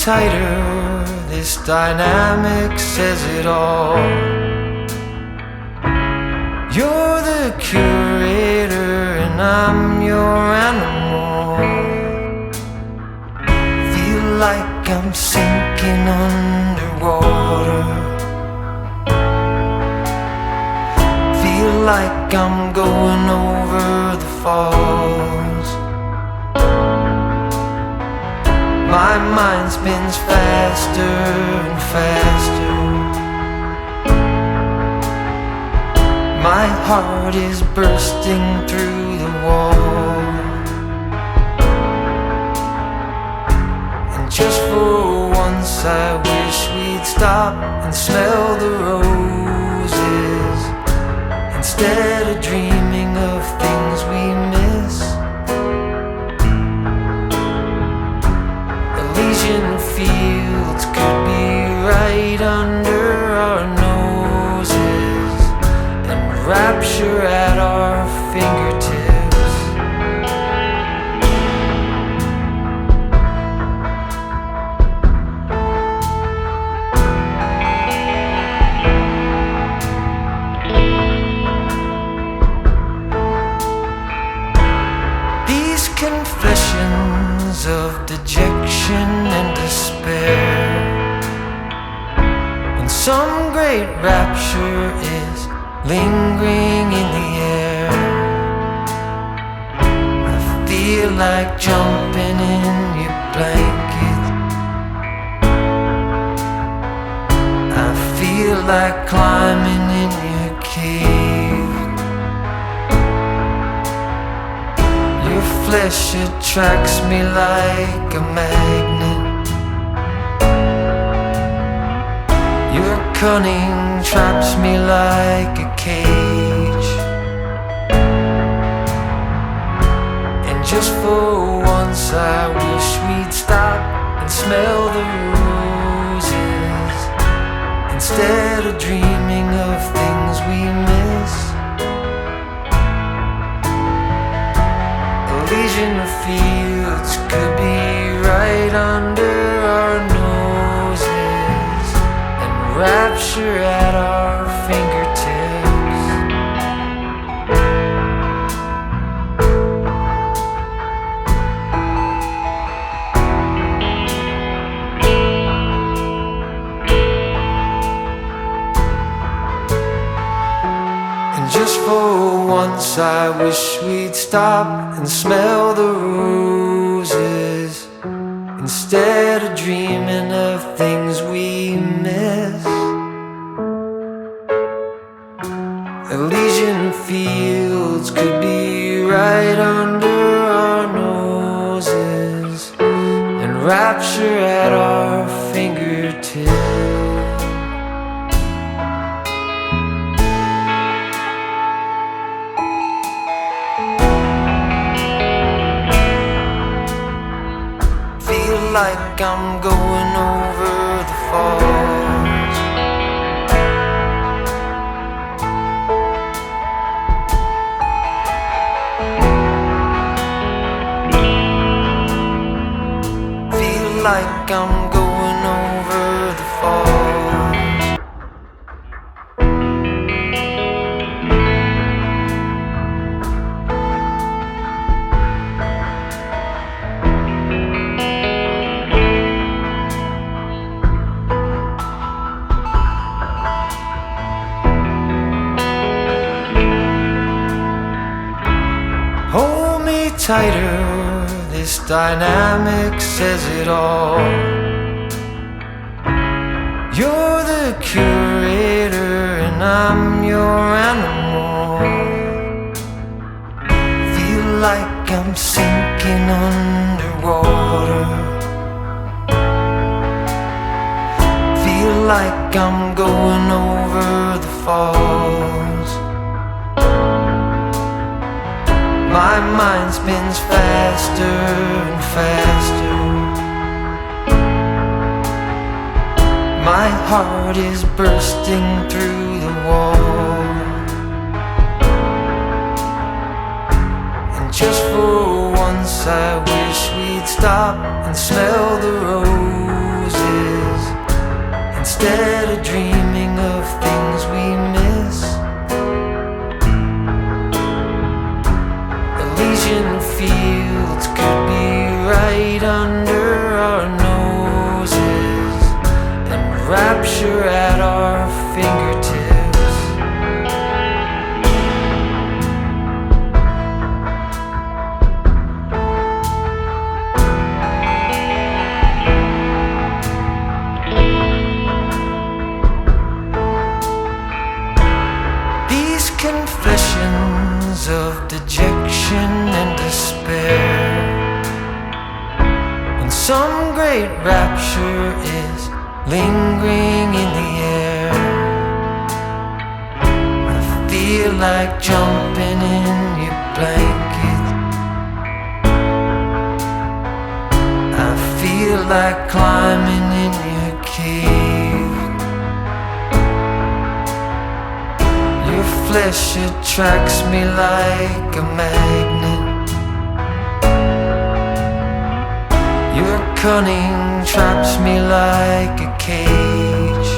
tighter, this dynamic says it all. You're the curator and I'm your animal. Feel like I'm sinking underwater. Feel like I'm going over the falls. My mind spins faster and faster. My heart is bursting through the wall. And just for once I wish we'd stop and smell the roses, instead of dreaming of things we miss. Elysian fields could be right under our noses, and rapture at our fingertips. These confessions of dejection and despair, when some great rapture is lingering in the air, I feel like jumping in your blanket. I feel like climbing in your cave. Your flesh attracts me like a magnet. Your cunning traps me like a cage. And just for once I wish we'd stop and smell the roses, instead of dreaming of things we miss. Elysian fields could be right under our noses, and rapture at our fingertips. And just for once I wish we'd stop and smell the roses, instead of dreaming of things we miss. Elysian fields could be right under our noses, and rapture at our fingertips. Feel like I'm going over the falls. Feel like I'm going over the falls. Hold me tighter, this dynamic says it all. You're the curator and I'm your animal. Feel like I'm sinking underwater. Feel like I'm going over the falls. My mind spins faster and faster. My heart is bursting through the wall. And just for once I wish we'd stop and smell the roses, instead of dreaming of things we miss. Elysian fields could be right under our noses, and rapture at our fingertips. Confessions of dejection and despair, when some great rapture is lingering in the air. I feel like jumping in your blanket. I feel like climbing in your cave. Your flesh attracts me like a magnet. Your cunning traps me like a cage.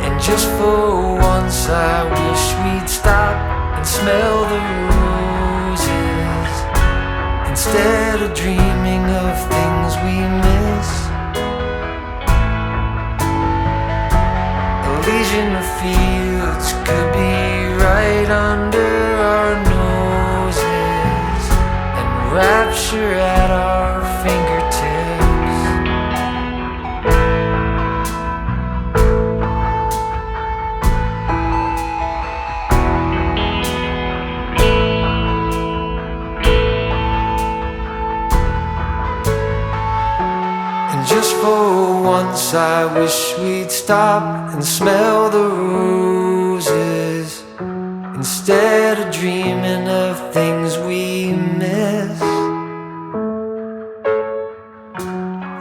And just for once I wish we'd stop and smell the roses, instead of dreaming of things we miss. Elysian fields could be right under our noses, and rapture at our fingertips. And just for once I wish we'd stop and smell the roses, instead of dreaming of things we miss.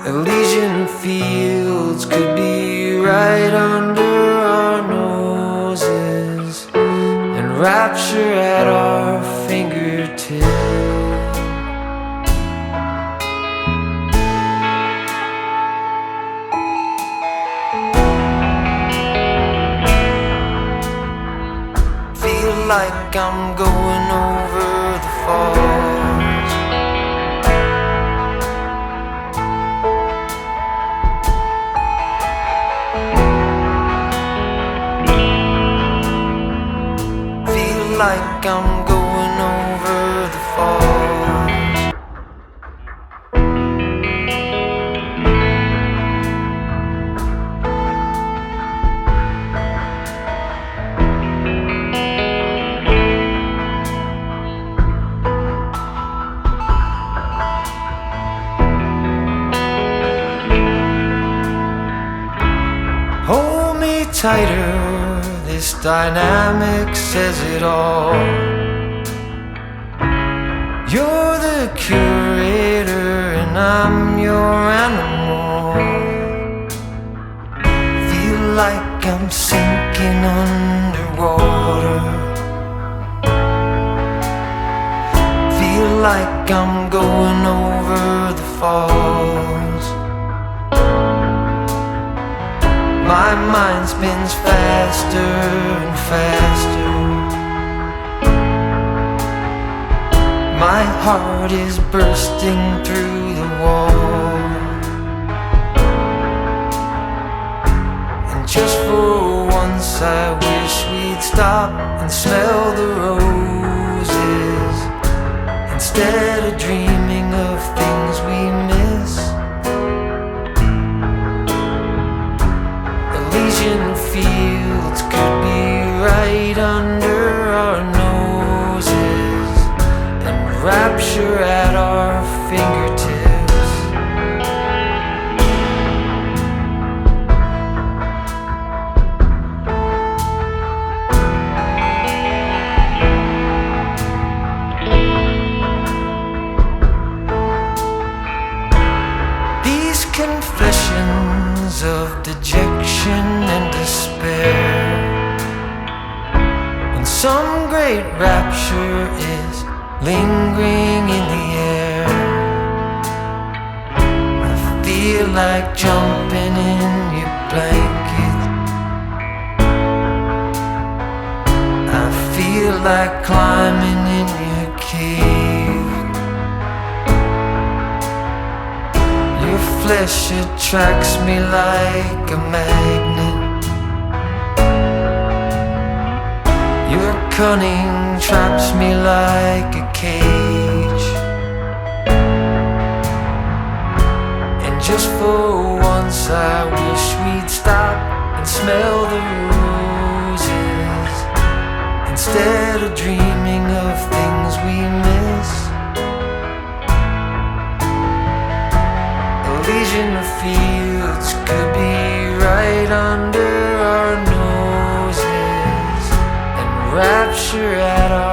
Elysian fields could be right under our noses, and rapture at our fingertips. Like I'm going over the falls. Feel like I'm going over the falls. Tighter, this dynamic says it all. You're the curator and I'm your animal. Feel like I'm sinking underwater. Feel like I'm going over the falls. My mind spins faster and faster. My heart is bursting through the wall. And just for once I wish we'd stop and smell the roses, instead of dreaming of things we miss. Elysian fields could be right under our noses, and rapture at our fingertips. These confessions of dejection and despair, when some great rapture is lingering in the air. I feel feel like jumping in your blanket. I feel like climbing in your cave. Your flesh attracts me like a magnet. Your cunning traps me like a cage. And just for once I wish we'd stop and smell the roses, instead of dreaming of things we miss. Elysian fields could be right under our noses, and rapture at our